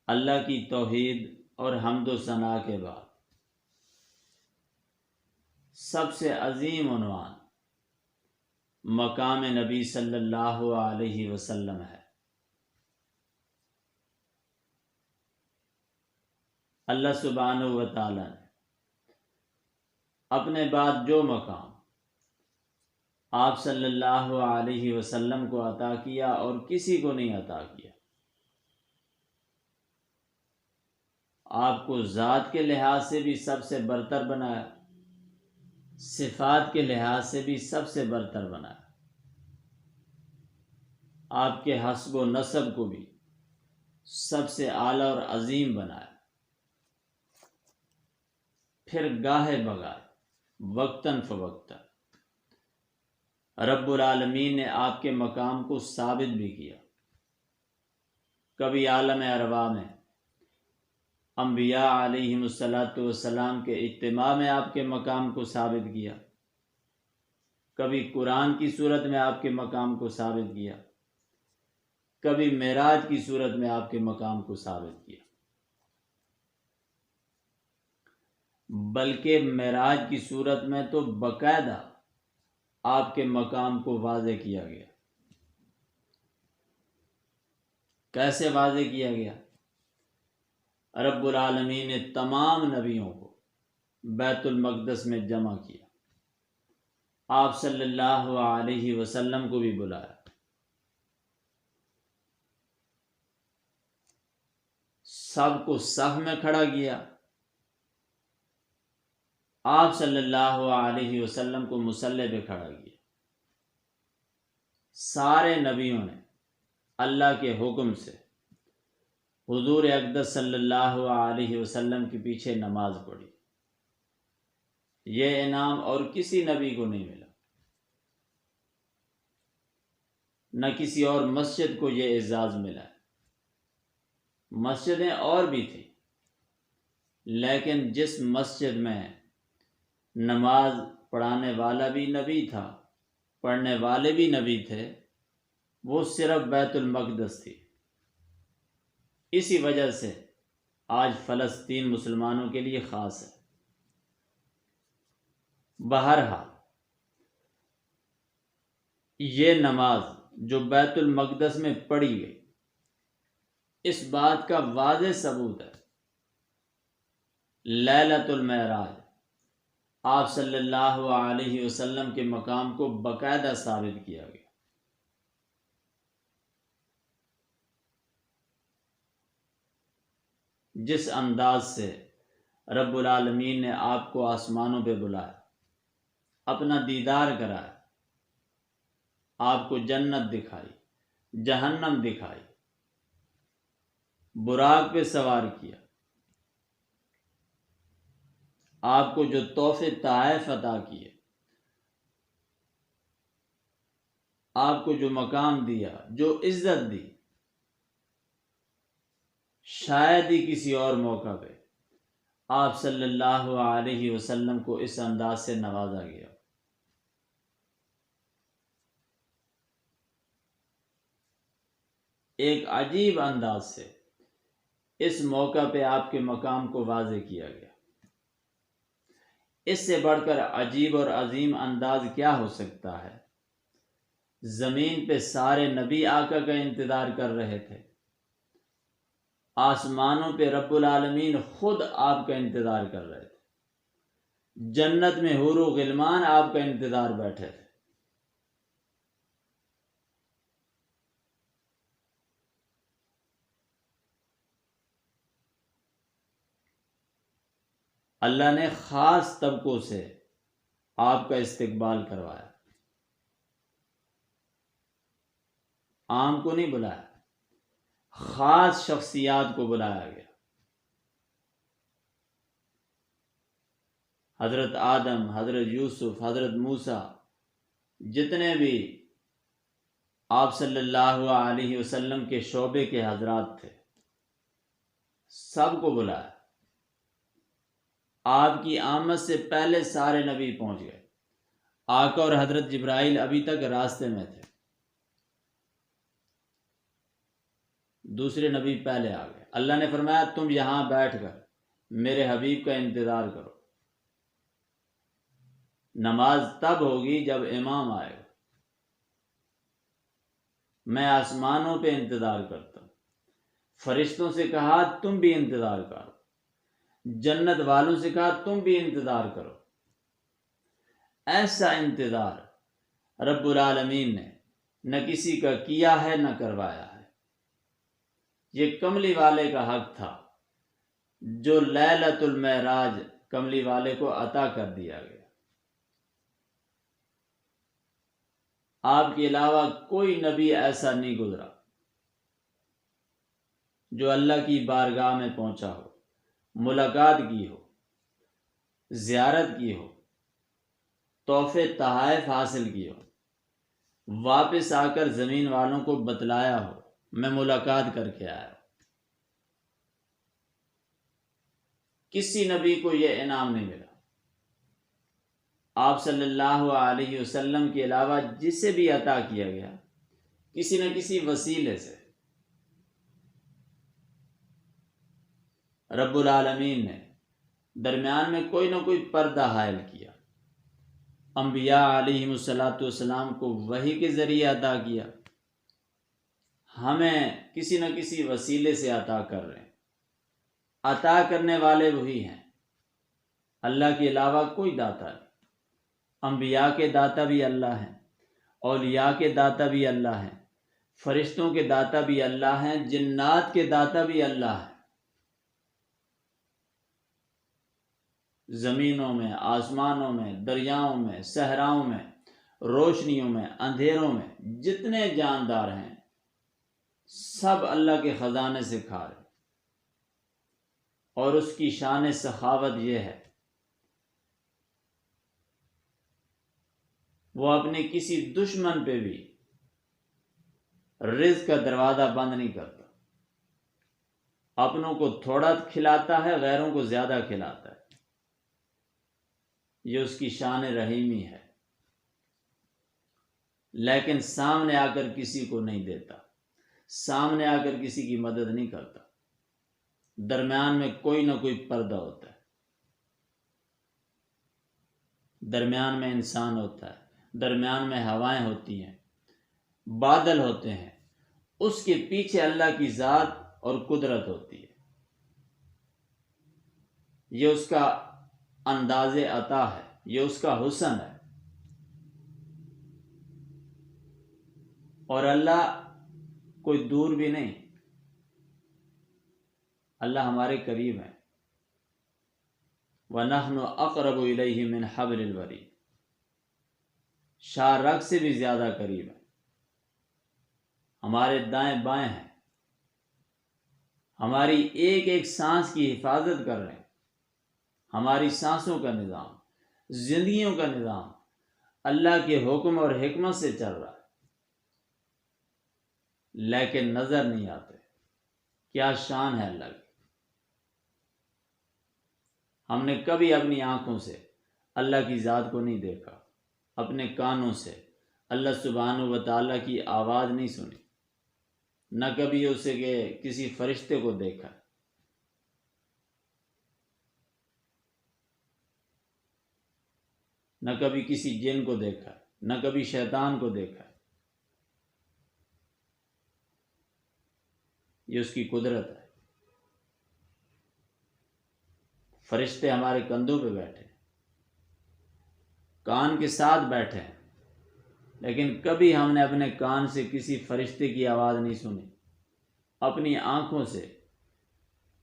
اللہ کی توحید اور حمد و ثنا کے بعد سب سے عظیم عنوان مقام نبی صلی اللہ علیہ وسلم ہے۔ اللہ سبحانہ و تعالی نے اپنے بعد جو مقام آپ صلی اللہ علیہ وسلم کو عطا کیا اور کسی کو نہیں عطا کیا، آپ کو ذات کے لحاظ سے بھی سب سے برتر بنایا، صفات کے لحاظ سے بھی سب سے برتر بنایا، آپ کے حسب و نسب کو بھی سب سے اعلیٰ اور عظیم بنایا۔ پھر گاہے بگائے وقتاً فوقتاً رب العالمین نے آپ کے مقام کو ثابت بھی کیا۔ کبھی عالم ارواح میں انبیاء علیہم السلام کے اجتماع میں آپ کے مقام کو ثابت کیا، کبھی قرآن کی صورت میں آپ کے مقام کو ثابت کیا، کبھی معراج کی صورت میں آپ کے مقام کو ثابت کیا، بلکہ معراج کی صورت میں تو باقاعدہ آپ کے مقام کو واضح کیا گیا۔ کیسے واضح کیا گیا؟ رب العالمین نے تمام نبیوں کو بیت المقدس میں جمع کیا، آپ صلی اللہ علیہ وسلم کو بھی بلایا، سب کو صف میں کھڑا کیا، آپ صلی اللہ علیہ وسلم کو مصلی پہ کھڑا کیا۔ سارے نبیوں نے اللہ کے حکم سے حضور اقدس صلی اللہ علیہ وسلم کے پیچھے نماز پڑھی۔ یہ انعام اور کسی نبی کو نہیں ملا، نہ کسی اور مسجد کو یہ اعزاز ملا ہے۔ مسجدیں اور بھی تھیں، لیکن جس مسجد میں نماز پڑھانے والا بھی نبی تھا، پڑھنے والے بھی نبی تھے، وہ صرف بیت المقدس تھی۔ اسی وجہ سے آج فلسطین مسلمانوں کے لیے خاص ہے۔ بہرحال یہ نماز جو بیت المقدس میں پڑھی گئی، اس بات کا واضح ثبوت ہے لیلۃ المعراج آپ صلی اللہ علیہ وسلم کے مقام کو باقاعدہ ثابت کیا گیا۔ جس انداز سے رب العالمین نے آپ کو آسمانوں پہ بلایا، اپنا دیدار کرایا، آپ کو جنت دکھائی، جہنم دکھائی، براق پہ سوار کیا، آپ کو جو تحفے تحائف عطا کیے، آپ کو جو مقام دیا، جو عزت دی، شاید ہی کسی اور موقع پہ آپ صلی اللہ علیہ وسلم کو اس انداز سے نوازا گیا۔ ایک عجیب انداز سے اس موقع پہ آپ کے مقام کو واضح کیا گیا۔ اس سے بڑھ کر عجیب اور عظیم انداز کیا ہو سکتا ہے؟ زمین پہ سارے نبی آقا کا انتظار کر رہے تھے، آسمانوں پہ رب العالمین خود آپ کا انتظار کر رہے تھے، جنت میں حور و غلمان آپ کا انتظار بیٹھے تھے۔ اللہ نے خاص طبقوں سے آپ کا استقبال کروایا، عام کو نہیں بلایا، خاص شخصیات کو بلایا گیا۔ حضرت آدم، حضرت یوسف، حضرت موسیٰ، جتنے بھی آپ صلی اللہ علیہ وسلم کے شعبے کے حضرات تھے، سب کو بلایا۔ آپ کی آمد سے پہلے سارے نبی پہنچ گئے، آقا اور حضرت جبرائیل ابھی تک راستے میں تھے، دوسرے نبی پہلے آ گئے۔ اللہ نے فرمایا تم یہاں بیٹھ کر میرے حبیب کا انتظار کرو، نماز تب ہوگی جب امام آئے گا، میں آسمانوں پہ انتظار کرتا ہوں۔ فرشتوں سے کہا تم بھی انتظار کرو، جنت والوں سے کہا تم بھی انتظار کرو۔ ایسا انتظار رب العالمین نے نہ کسی کا کیا ہے نہ کروایا ہے۔ یہ کملی والے کا حق تھا جو لیلۃ المعراج کملی والے کو عطا کر دیا گیا۔ آپ کے علاوہ کوئی نبی ایسا نہیں گزرا جو اللہ کی بارگاہ میں پہنچا ہو، ملاقات کی ہو، زیارت کی ہو، تحفے تحائف حاصل کی ہو، واپس آ کر زمین والوں کو بتلایا ہو میں ملاقات کر کے آیا ہوں۔ کسی نبی کو یہ انعام نہیں ملا۔ آپ صلی اللہ علیہ وسلم کے علاوہ جسے بھی عطا کیا گیا کسی نہ کسی وسیلے سے رب العالمین نے درمیان میں کوئی نہ کوئی پردہ حائل کیا۔ انبیاء علیہم السلام کو وحی کے ذریعے عطا کیا، ہمیں کسی نہ کسی وسیلے سے عطا کر رہے ہیں۔ عطا کرنے والے وہی ہیں، اللہ کے علاوہ کوئی داتا نہیں۔ انبیاء کے داتا بھی اللہ ہیں، اولیاء کے داتا بھی اللہ ہیں، فرشتوں کے داتا بھی اللہ ہیں، جنات کے داتا بھی اللہ ہیں۔ زمینوں میں، آسمانوں میں، دریاؤں میں، صحراؤں میں، روشنیوں میں، اندھیروں میں جتنے جاندار ہیں سب اللہ کے خزانے سے کھا رہے ہیں۔ اور اس کی شان سخاوت یہ ہے وہ اپنے کسی دشمن پہ بھی رزق کا دروازہ بند نہیں کرتا، اپنوں کو تھوڑا کھلاتا ہے، غیروں کو زیادہ کھلاتا ہے۔ یہ اس کی شان رحیمی ہے، لیکن سامنے آ کر کسی کو نہیں دیتا، سامنے آ کر کسی کی مدد نہیں کرتا، درمیان میں کوئی نہ کوئی پردہ ہوتا ہے، درمیان میں انسان ہوتا ہے، درمیان میں ہوائیں ہوتی ہیں، بادل ہوتے ہیں، اس کے پیچھے اللہ کی ذات اور قدرت ہوتی ہے۔ یہ اس کا انداز عطا ہے، یہ اس کا حسن ہے۔ اور اللہ کوئی دور بھی نہیں، اللہ ہمارے قریب ہے۔ وَنَحْنُ أَقْرَبُ إِلَيْهِ مِنْ حَبْلِ الْوَرِيدِ، شاہ رگ سے بھی زیادہ قریب ہے، ہمارے دائیں بائیں ہیں، ہماری ایک ایک سانس کی حفاظت کر رہے ہیں۔ ہماری سانسوں کا نظام، زندگیوں کا نظام اللہ کے حکم اور حکمت سے چل رہا ہے، لیکن نظر نہیں آتے۔ کیا شان ہے اللہ کی! ہم نے کبھی اپنی آنکھوں سے اللہ کی ذات کو نہیں دیکھا، اپنے کانوں سے اللہ سبحانہ و تعالیٰ کی آواز نہیں سنی، نہ کبھی اسے کہ کسی فرشتے کو دیکھا، نہ کبھی کسی جن کو دیکھا، نہ کبھی شیطان کو دیکھا۔ یہ اس کی قدرت ہے۔ فرشتے ہمارے کندھوں پہ بیٹھے، کان کے ساتھ بیٹھے ہیں، لیکن کبھی ہم نے اپنے کان سے کسی فرشتے کی آواز نہیں سنی، اپنی آنکھوں سے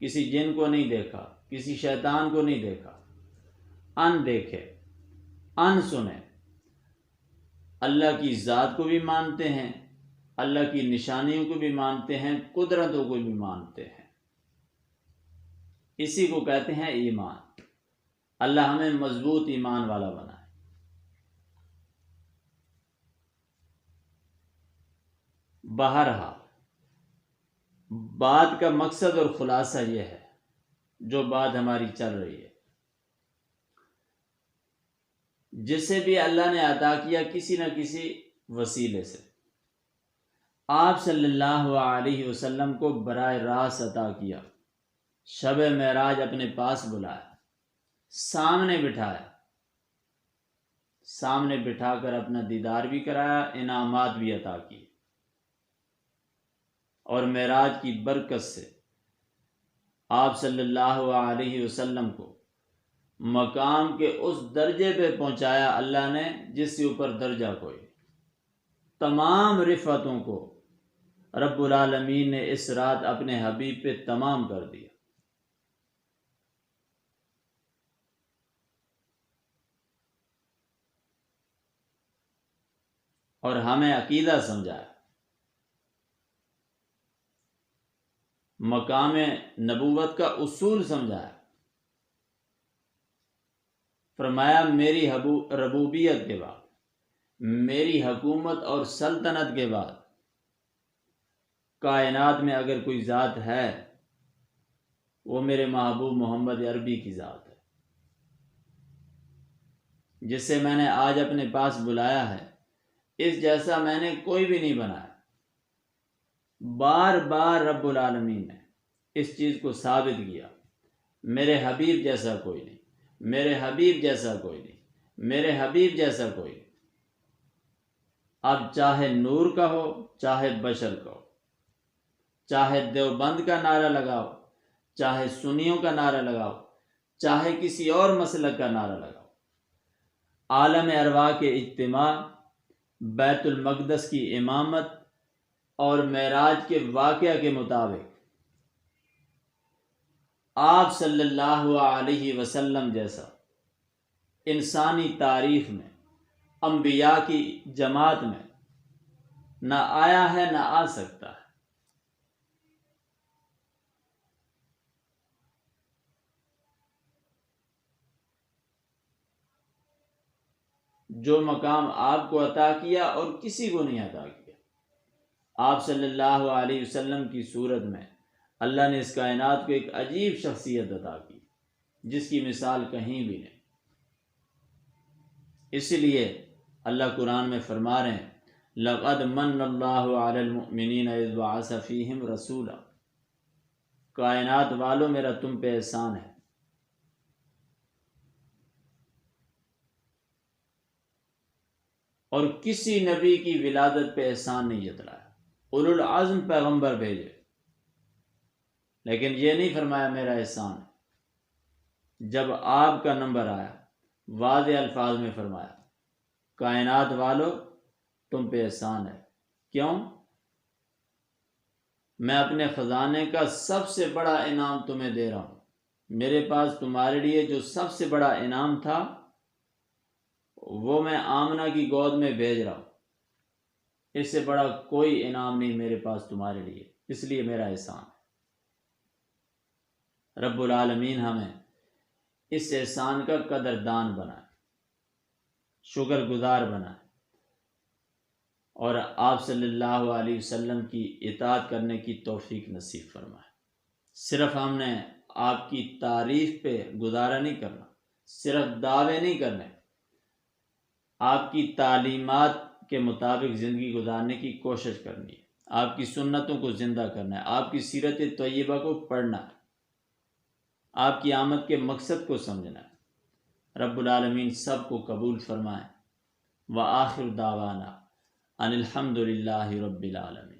کسی جن کو نہیں دیکھا، کسی شیطان کو نہیں دیکھا۔ ان دیکھے، ان سنے، اللہ کی ذات کو بھی مانتے ہیں، اللہ کی نشانیوں کو بھی مانتے ہیں، قدرتوں کو بھی مانتے ہیں۔ اسی کو کہتے ہیں ایمان۔ اللہ ہمیں مضبوط ایمان والا بنائے۔ بہرحال بات کا مقصد اور خلاصہ یہ ہے، جو بات ہماری چل رہی ہے، جسے بھی اللہ نے عطا کیا کسی نہ کسی وسیلے سے، آپ صلی اللہ علیہ وسلم کو براہ راست عطا کیا، شب معراج اپنے پاس بلایا، سامنے بٹھا کر اپنا دیدار بھی کرایا، انعامات بھی عطا کیے، اور معراج کی برکت سے آپ صلی اللہ علیہ وسلم کو مقام کے اس درجے پہ پہنچایا اللہ نے جس سے اوپر درجہ کوئی۔ تمام رفعتوں کو رب العالمین نے اس رات اپنے حبیب پہ تمام کر دیا۔ اور ہمیں عقیدہ سمجھایا، مقام نبوت کا اصول سمجھایا، فرمایا میری ربوبیت کے بعد، میری حکومت اور سلطنت کے بعد کائنات میں اگر کوئی ذات ہے وہ میرے محبوب محمد عربی کی ذات ہے، جسے میں نے آج اپنے پاس بلایا ہے۔ اس جیسا میں نے کوئی بھی نہیں بنایا۔ بار بار رب العالمین نے اس چیز کو ثابت کیا، میرے حبیب جیسا کوئی نہیں، میرے حبیب جیسا کوئی نہیں، میرے حبیب جیسا کوئی نہیں۔ اب چاہے نور کا ہو، چاہے بشر کا ہو، چاہے دیوبند کا نعرہ لگاؤ، چاہے سنیوں کا نعرہ لگاؤ، چاہے کسی اور مسلک کا نعرہ لگاؤ، عالم ارواح کے اجتماع، بیت المقدس کی امامت اور معراج کے واقعہ کے مطابق آپ صلی اللہ علیہ وسلم جیسا انسانی تاریخ میں، انبیاء کی جماعت میں نہ آیا ہے نہ آ سکتا ہے۔ جو مقام آپ کو عطا کیا اور کسی کو نہیں عطا کیا، آپ صلی اللہ علیہ وسلم کی صورت میں اللہ نے اس کائنات کو ایک عجیب شخصیت عطا کی جس کی مثال کہیں بھی نہیں۔ اسی لیے اللہ قرآن میں فرما رہے ہیں لَقَدْ مَنَّ اللَّهُ عَلَى الْمُؤْمِنِينَ إِذْ بَعَثَ فِيهِمْ رَسُولًا، کائنات والوں میرا تم پہ احسان ہے۔ اور کسی نبی کی ولادت پہ احسان نہیں جتلایا، اولو العزم پیغمبر بھیجے، لیکن یہ نہیں فرمایا میرا احسان ہے۔ جب آپ کا نمبر آیا واضح الفاظ میں فرمایا کائنات والو تم پہ احسان ہے۔ کیوں؟ میں اپنے خزانے کا سب سے بڑا انعام تمہیں دے رہا ہوں۔ میرے پاس تمہارے لیے جو سب سے بڑا انعام تھا وہ میں آمنہ کی گود میں بھیج رہا ہوں۔ اس سے بڑا کوئی انعام نہیں میرے پاس تمہارے لیے، اس لیے میرا احسان ہے۔ رب العالمین ہمیں اس احسان کا قدردان بنائے، شکر گزار بنائے، اور آپ صلی اللہ علیہ وسلم کی اطاعت کرنے کی توفیق نصیب فرمائے۔ صرف ہم نے آپ کی تعریف پہ گزارا نہیں کرنا، صرف دعوے نہیں کرنے، آپ کی تعلیمات کے مطابق زندگی گزارنے کی کوشش کرنی ہے، آپ کی سنتوں کو زندہ کرنا ہے، آپ کی سیرت طیبہ کو پڑھنا ہے، آپ کی آمد کے مقصد کو سمجھنا ہے۔ رب العالمین سب کو قبول فرمائے۔ وآخر دعوانا ان الحمد للہ رب العالمین۔